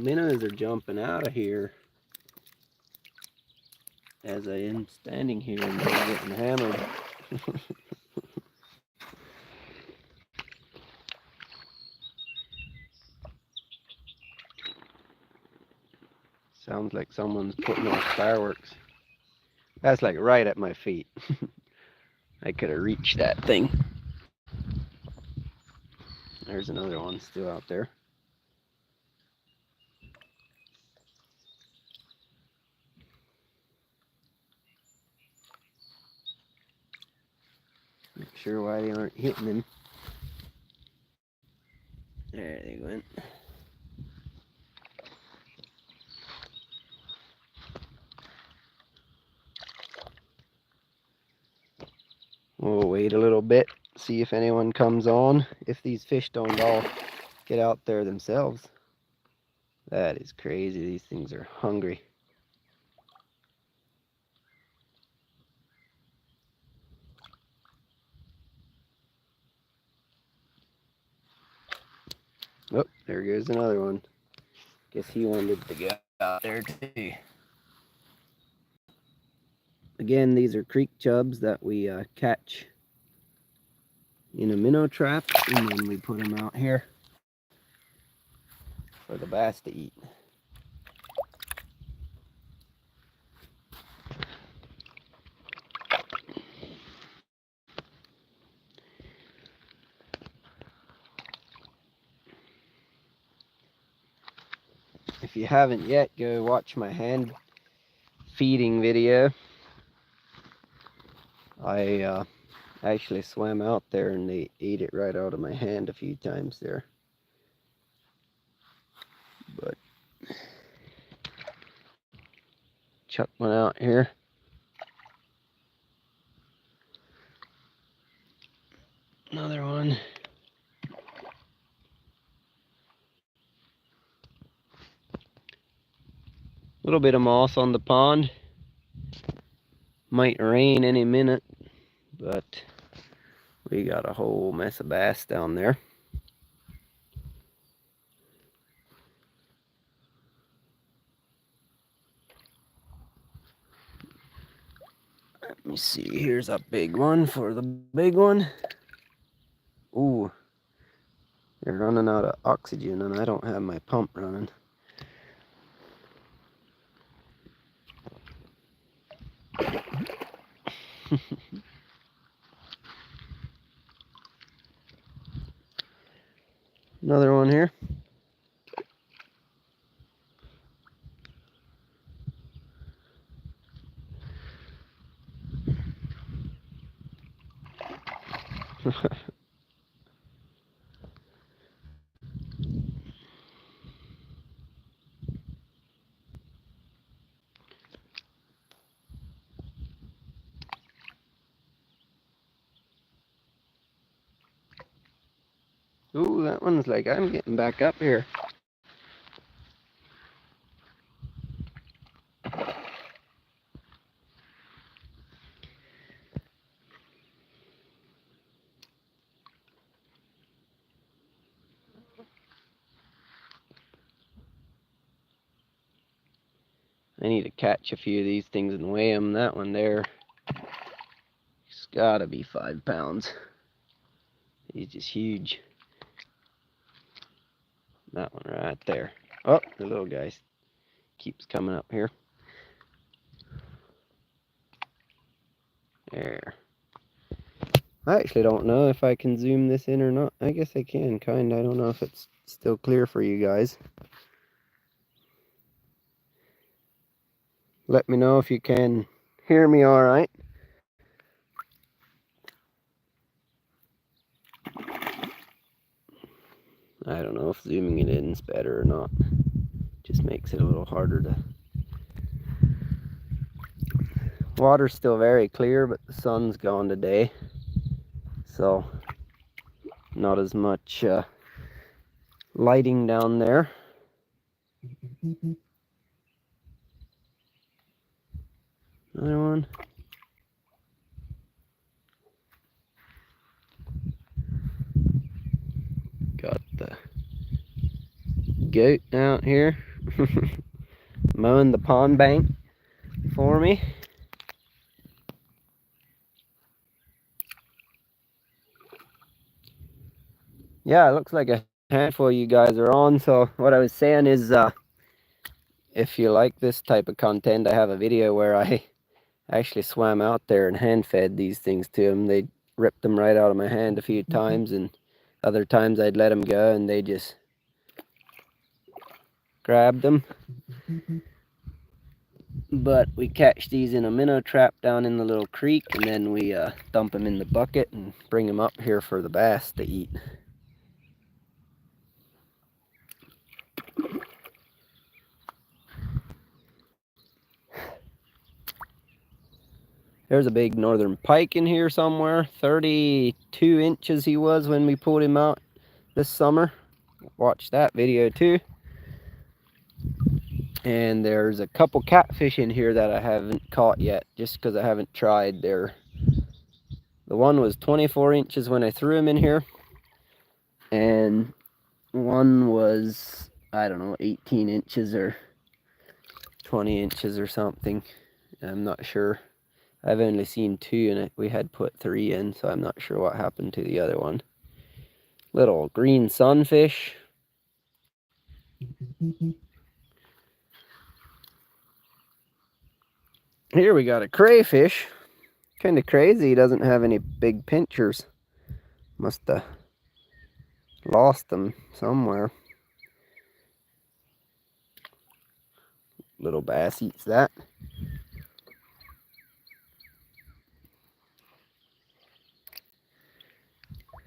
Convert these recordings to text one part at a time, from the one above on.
minnows are jumping out of here as I am standing here and they're getting hammered. Sounds like someone's putting off fireworks. That's like right at my feet. I could have reached that thing. There's another one still out there. Not sure why they aren't hitting him. There they went. We'll wait a little bit, see if anyone comes on. If these fish don't all get out there themselves. That is crazy. These things are hungry. Oh, there goes another one. Guess he wanted to get out there too. Again, these are creek chubs that we catch in a minnow trap, and then we put them out here for the bass to eat. If you haven't yet, go watch my hand feeding video. I actually swam out there and they ate it right out of my hand a few times there. But chuck one out here. Another one. A little bit of moss on the pond. Might rain any minute, but we got a whole mess of bass down there. Let me see, here's a big one for the big one. Ooh, they're running out of oxygen and I don't have my pump running. Another one here. Ooh, that one's like, I'm getting back up here. I need to catch a few of these things and weigh them. That one there, it's gotta be 5 pounds. He's just huge. That one right there. Oh, the little guy keeps coming up here. There. I actually don't know if I can zoom this in or not. I guess I can, kind of. I don't know if it's still clear for you guys. Let me know if you can hear me all right. I don't know if zooming it in is better or not. Just makes it a little harder to... Water's still very clear, but the sun's gone today. So, not as much lighting down there. Another one. Got the goat out here. Mowing the pond bank for me. Yeah, it looks like a handful of you guys are on. So what I was saying is, if you like this type of content, I have a video where I actually swam out there and hand fed these things to them. They ripped them right out of my hand a few times, and other times I'd let them go and they just grabbed them. But we catch these in a minnow trap down in the little creek, and then we dump them in the bucket and bring them up here for the bass to eat. There's a big northern pike in here somewhere. 32 inches he was when we pulled him out this summer. Watch that video too. And there's a couple catfish in here that I haven't caught yet, just because I haven't tried. The one was 24 inches when I threw him in here, and one was, I don't know, 18 inches or 20 inches or something. I'm not sure. I've only seen two, and we had put 3 in, so I'm not sure what happened to the other one. Little green sunfish. Here we got a crayfish. Kind of crazy he doesn't have any big pinchers. Must have lost them somewhere. Little bass eats that.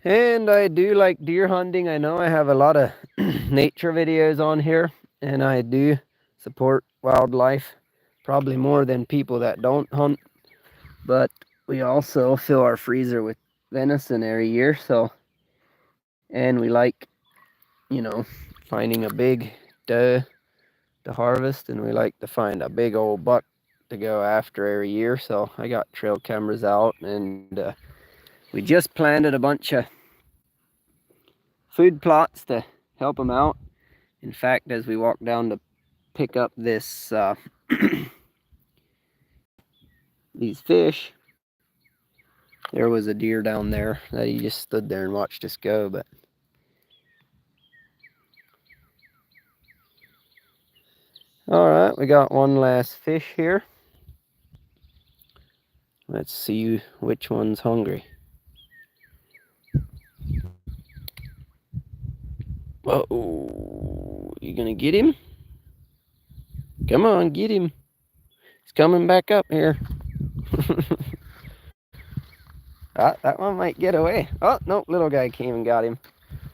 And I do like deer hunting. I know I have a lot of nature videos on here, and I do support wildlife, probably more than people that don't hunt. But we also fill our freezer with venison every year, so, and we like, you know, finding a big doe to harvest, and we like to find a big old buck to go after every year. So I got trail cameras out, and we just planted a bunch of food plots to help them out. In fact, as we walked down to pick up this these fish, there was a deer down there that he just stood there and watched us go. But all right, we got one last fish here. Let's see which one's hungry. Uh-oh, you gonna get him? Come on, get him. He's coming back up here. That one might get away. Oh, no, little guy came and got him.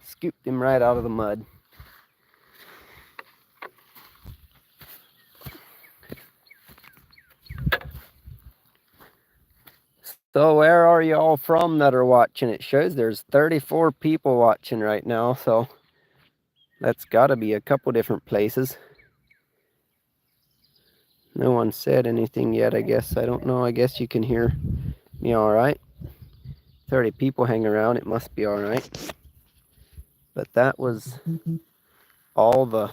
Scooped him right out of the mud. So where are you all from that are watching? It shows there's 34 people watching right now, so that's got to be a couple different places. No one said anything yet, I guess. I don't know. I guess you can hear me all right. 30 people hang around. It must be all right. But that was all the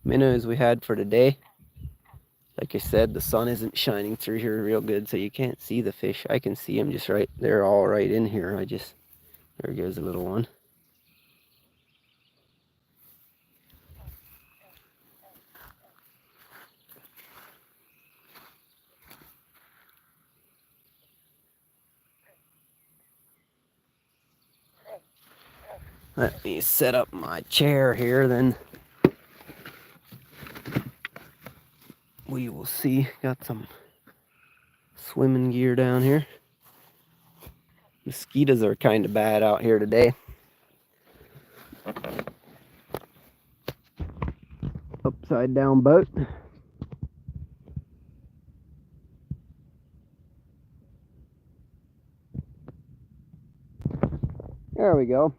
minnows we had for today. Like I said, the sun isn't shining through here real good, so you can't see the fish. I can see them just right. They're all right in here. There goes a little one. Let me set up my chair here, then we will see. Got some swimming gear down here. Mosquitoes are kind of bad out here today. Upside down boat. There we go.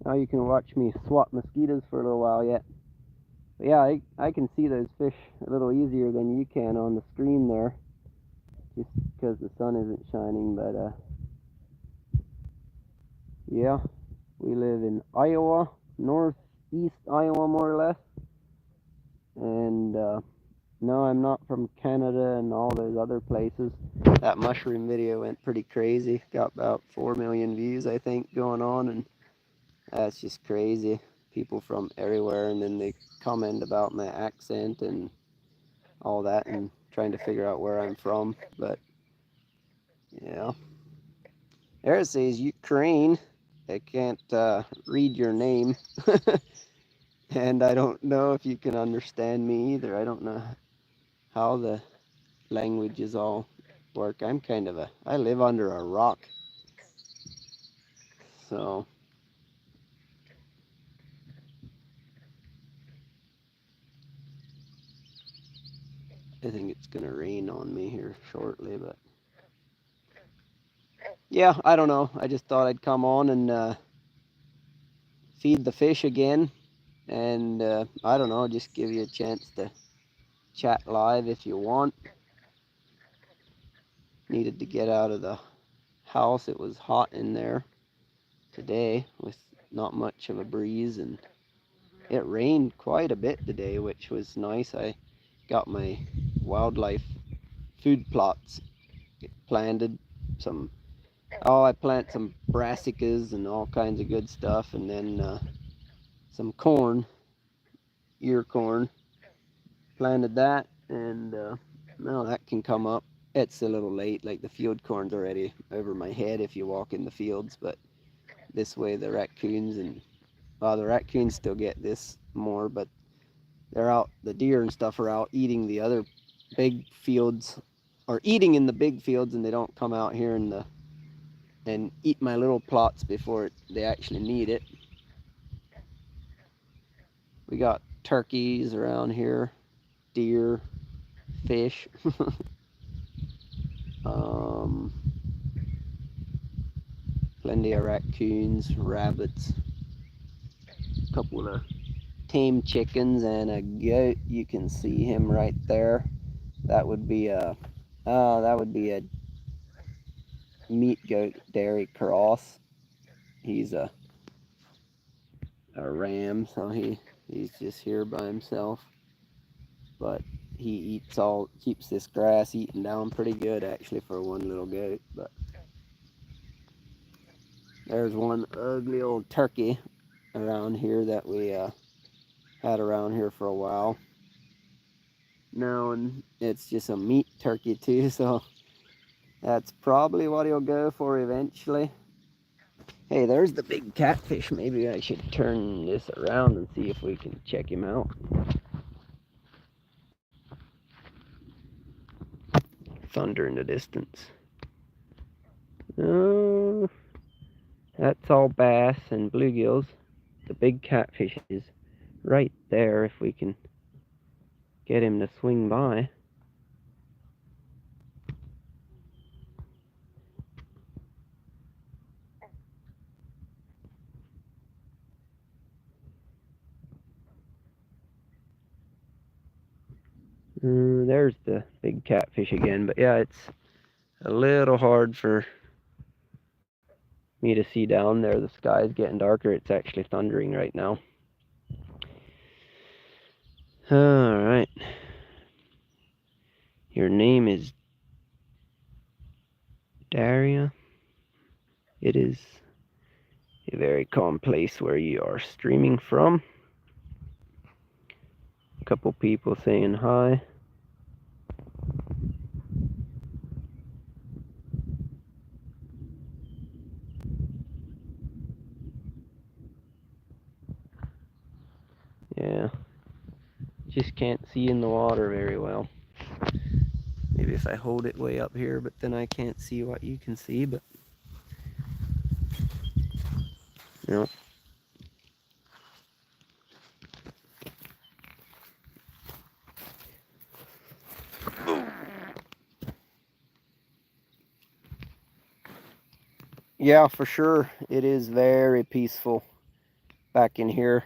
Now you can watch me swat mosquitoes for a little while yet. But yeah, I can see those fish a little easier than you can on the screen there, just because the sun isn't shining. But yeah, we live in Iowa, northeast Iowa, more or less. And no, I'm not from Canada and all those other places. That mushroom video went pretty crazy. Got about 4 million views, I think, going on, and that's just crazy. People from everywhere, and then they comment about my accent and all that, and trying to figure out where I'm from. But yeah, there it says Ukraine. I can't read your name, and I don't know if you can understand me either. I don't know how the languages all work. I live under a rock, so I think it's gonna rain on me here shortly. But yeah, I don't know. I just thought I'd come on and feed the fish again, and I don't know, just give you a chance to chat live if you want. Needed to get out of the house. It was hot in there today with not much of a breeze, and it rained quite a bit today, which was nice. I got my wildlife food plots planted. Some I plant some brassicas and all kinds of good stuff, and then some corn, ear corn. Planted that, and now that can come up. It's a little late, like the field corn's already over my head if you walk in the fields, but this way the raccoons and the raccoons still get this more, but they're out, the deer and stuff are out eating the other big fields, or eating in the big fields, and they don't come out here in the and eat my little plots before they actually need it. We got turkeys around here, deer, fish. um, Plenty of raccoons, rabbits, a couple of tame chickens, and a goat. You can see him right there. That would be a meat goat dairy cross. He's a ram, so he's just here by himself. But he keeps this grass eaten down pretty good actually for one little goat. But there's one ugly old turkey around here that we had around here for a while. No, and it's just a meat turkey too, so that's probably what he'll go for eventually. Hey, there's the big catfish. Maybe I should turn this around and see if we can check him out. Thunder in the distance. Oh, that's all bass and bluegills. The big catfish is right there if we can get him to swing by. There's the big catfish again, but yeah, it's a little hard for me to see down there. The sky is getting darker. It's actually thundering right now. All right. Your name is Daria. It is a very calm place where you are streaming from. A couple people saying hi. Yeah. Just can't see in the water very well. Maybe if I hold it way up here, but then I can't see what you can see, but you know. Yeah, for sure. It is very peaceful back in here.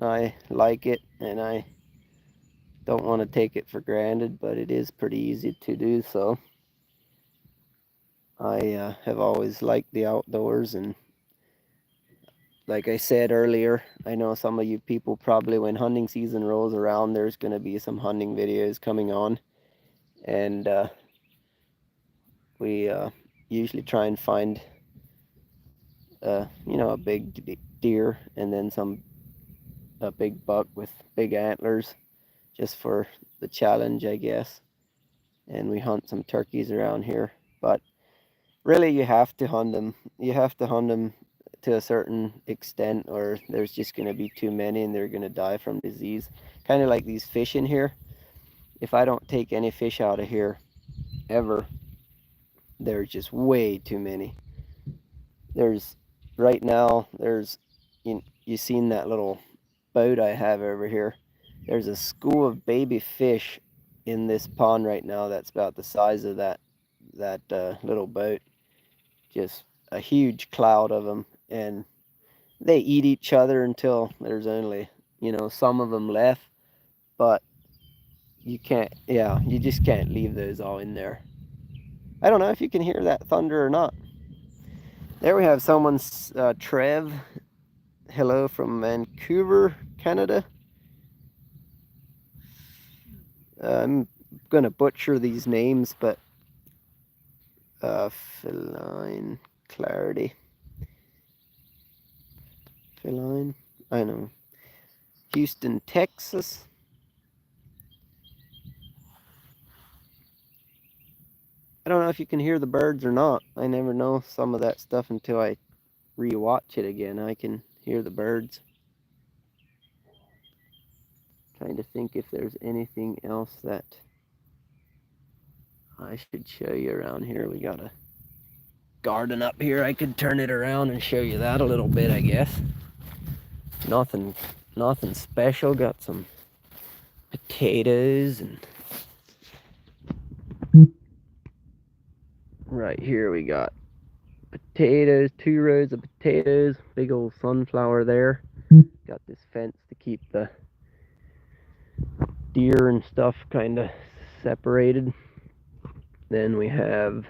I like it, and I don't want to take it for granted, but it is pretty easy to do so. I have always liked the outdoors, and like I said earlier, I know some of you people probably, when hunting season rolls around, there's going to be some hunting videos coming on. And we usually try and find, a big deer and then a big buck with big antlers just for the challenge, I guess. And we hunt some turkeys around here. But really, you have to hunt them. You have to hunt them to a certain extent, or there's just going to be too many and they're going to die from disease. Kind of like these fish in here. If I don't take any fish out of here ever, there's just way too many. There's right now, you seen that little boat I have over here. There's a school of baby fish in this pond right now that's about the size of that little boat. Just a huge cloud of them, and they eat each other until there's only, some of them left. But you just can't leave those all in there. I don't know if you can hear that thunder or not. There we have someone's Trev. Hello from Vancouver, Canada. I'm gonna butcher these names, but feline clarity. Feline, I know. Houston, Texas. I don't know if you can hear the birds or not. I never know some of that stuff until I re-watch it again. I can hear the birds. Trying to think if there's anything else that I should show you around here. We got a garden up here. I could turn it around and show you that a little bit, I guess. Nothing special. Got some potatoes, and right here we got potatoes, 2 rows of potatoes, big old sunflower there. Got this fence to keep the deer and stuff kind of separated. Then we have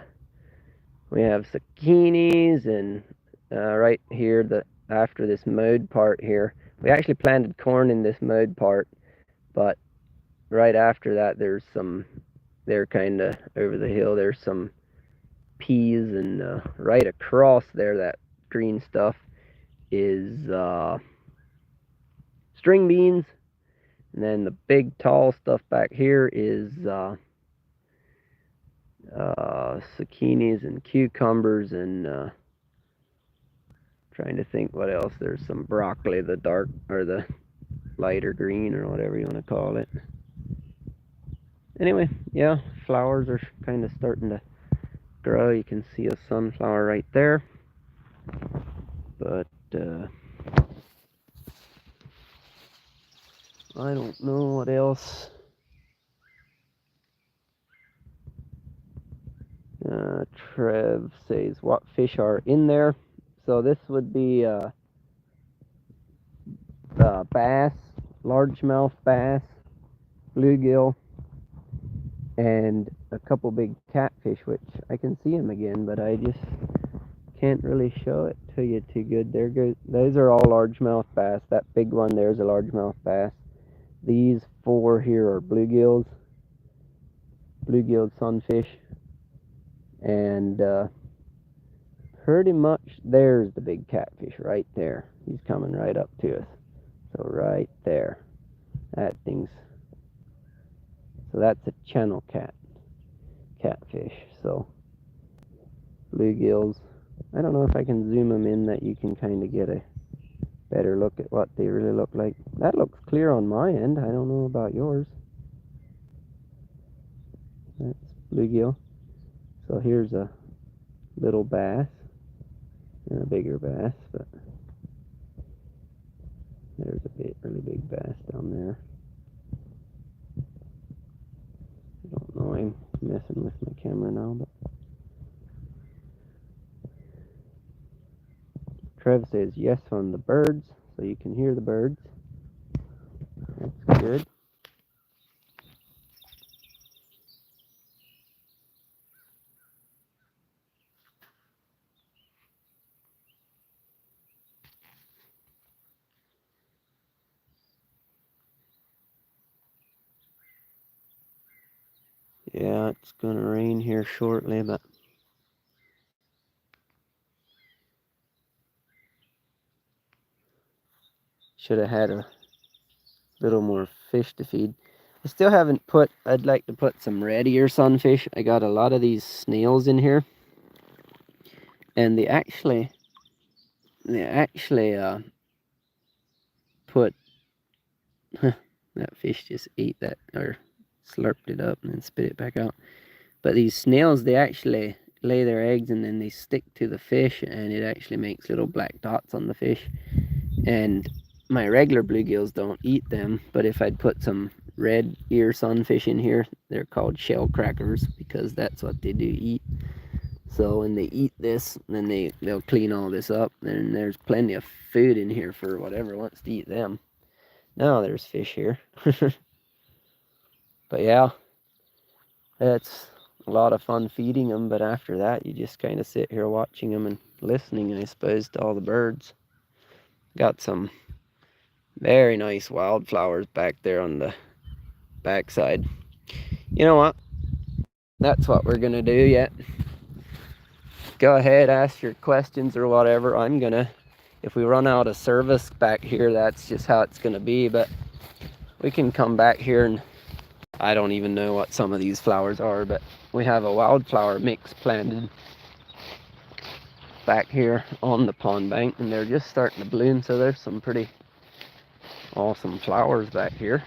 zucchinis, and right here, after this mowed part here, we actually planted corn in this mowed part, but right after that they're kind of over the hill, there's some peas, and right across there, that green stuff is string beans, and then the big tall stuff back here is zucchinis and cucumbers, and trying to think what else. There's some broccoli, the dark or the lighter green, or whatever you want to call it. Anyway, yeah, flowers are kind of starting to grow. You can see a sunflower right there, but I don't know what else. Trev says, what fish are in there? So this would be bass, largemouth bass, bluegill, and a couple big catfish, which I can see them again, but I just can't really show it to you too good. Those are all largemouth bass. That big one there's a largemouth bass. These 4 here are bluegills, bluegill sunfish, and pretty much there's the big catfish right there. He's coming right up to us. So right there, that thing's, so that's a channel catfish. So bluegills, I don't know if I can zoom them in that you can kind of get a better look at what they really look like. That looks clear on my end. I don't know about yours. That's bluegill. So here's a little bass and a bigger bass, but there's a really big bass down there. I don't know, I'm messing with my camera now, but Trev says yes on the birds, so you can hear the birds. That's good. Yeah, it's gonna rain here shortly, but should have had a little more fish to feed. I still haven't put, I'd like to put some red ear sunfish. I got a lot of these snails in here, and they actually put, that fish just ate that, or slurped it up and then spit it back out. But these snails, they actually lay their eggs and then they stick to the fish, and it actually makes little black dots on the fish. And my regular bluegills don't eat them, but if I'd put some red ear sunfish in here, they're called shell crackers because that's what they do eat. So when they eat this, then they'll clean all this up, and there's plenty of food in here for whatever wants to eat them. Now there's fish here. But yeah, it's a lot of fun feeding them, but after that you just kind of sit here watching them and listening, I suppose, to all the birds. Got some very nice wildflowers back there on the backside. You know what? That's what we're gonna do yet. Go ahead, ask your questions or whatever. I'm gonna, if we run out of service back here, that's just how it's gonna be, but we can come back here, and I don't even know what some of these flowers are, but we have a wildflower mix planted back here on the pond bank, and they're just starting to bloom, so there's some pretty awesome flowers back here.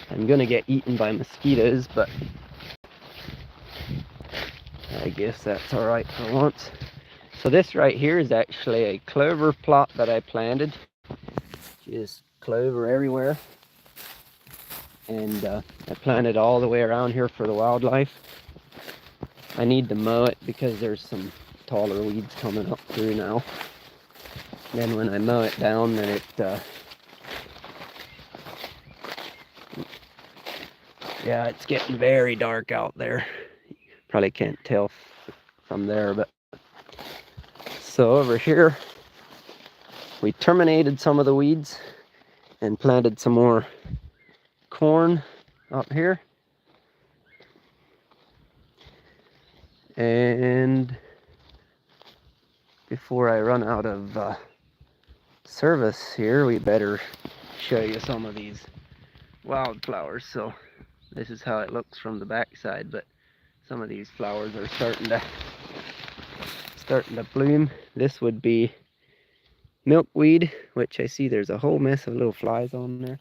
I'm gonna get eaten by mosquitoes, but I guess that's all right for once. So this right here is actually a clover plot that I planted. Just clover everywhere. And I planted all the way around here for the wildlife. I need to mow it because there's some taller weeds coming up through now. Then when I mow it down, then yeah, it's getting very dark out there. You probably can't tell from there, but so over here we terminated some of the weeds and planted some more corn up here. And before I run out of service here, we better show you some of these wildflowers. So this is how it looks from the backside, but some of these flowers are starting to bloom. This would be milkweed, which I see there's a whole mess of little flies on there.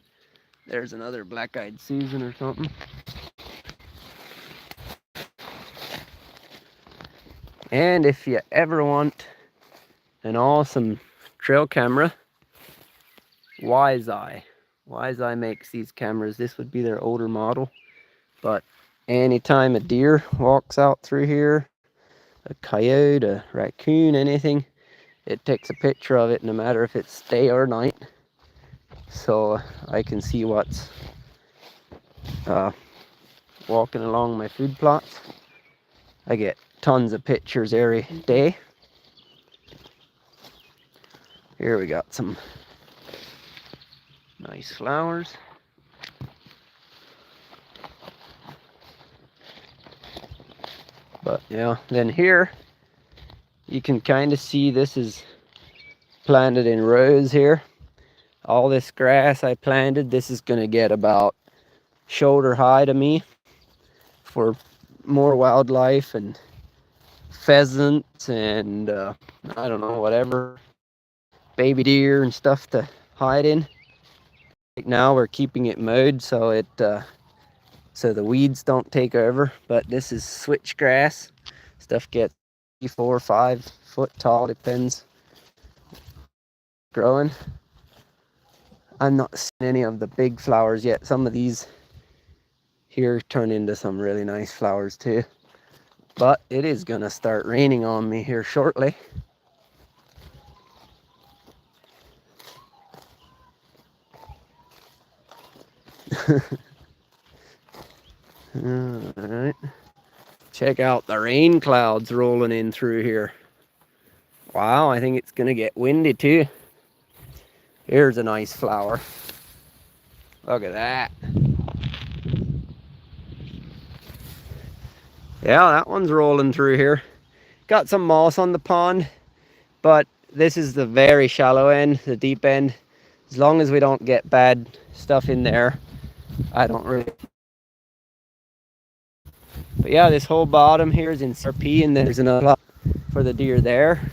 There's another black-eyed Susan or something. And if you ever want an awesome trail camera, Wise Eye makes these cameras. This would be their older model, but anytime a deer walks out through here, a coyote, a raccoon, anything, it takes a picture of it, no matter if it's day or night, so I can see what's walking along my food plots. I get tons of pictures every day. Here we got some nice flowers. But yeah, then here you can kind of see this is planted in rows here. All this grass I planted, this is going to get about shoulder high to me for more wildlife and pheasants and I don't know, whatever, baby deer and stuff to hide in. Right now we're keeping it mowed so so the weeds don't take over, but this is switchgrass. Stuff gets 4 or 5 foot tall, depends growing. I'm not seeing any of the big flowers yet. Some of these here turn into some really nice flowers too, but it is gonna start raining on me here shortly. All right, Check out the rain clouds rolling in through here. Wow, I think it's gonna get windy too. Here's a nice flower. Look at that. Yeah, that one's rolling through here. Got some moss on the pond, but this is the very shallow end, the deep end. As long as we don't get bad stuff in there, I don't really. But yeah, this whole bottom here is in CRP, and there's another lot for the deer there,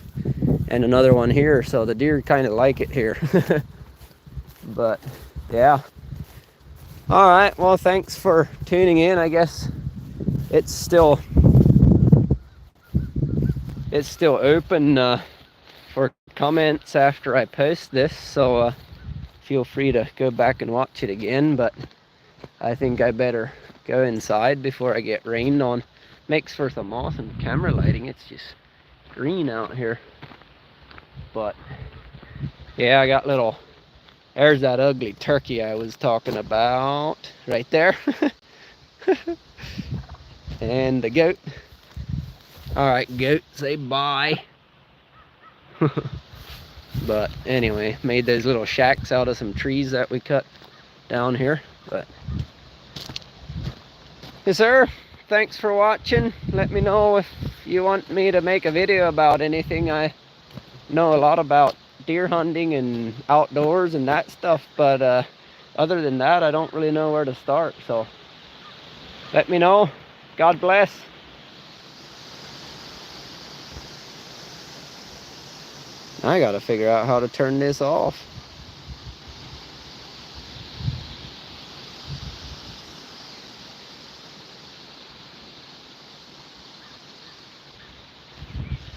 and another one here. So the deer kind of like it here. But yeah. All right, well, thanks for tuning in. I guess it's still open for comments after I post this, so feel free to go back and watch it again. But I think I better go inside before I get rained on. Makes for some awesome camera lighting. It's just green out here. But yeah, I got little, there's that ugly turkey I was talking about right there. And the goat. All right, goat, say bye. But anyway, made those little shacks out of some trees that we cut down here. But yes, sir, thanks for watching. Let me know if you want me to make a video about anything. I know a lot about deer hunting and outdoors and that stuff, but other than that, I don't really know where to start. So let me know. God bless. I gotta figure out how to turn this off.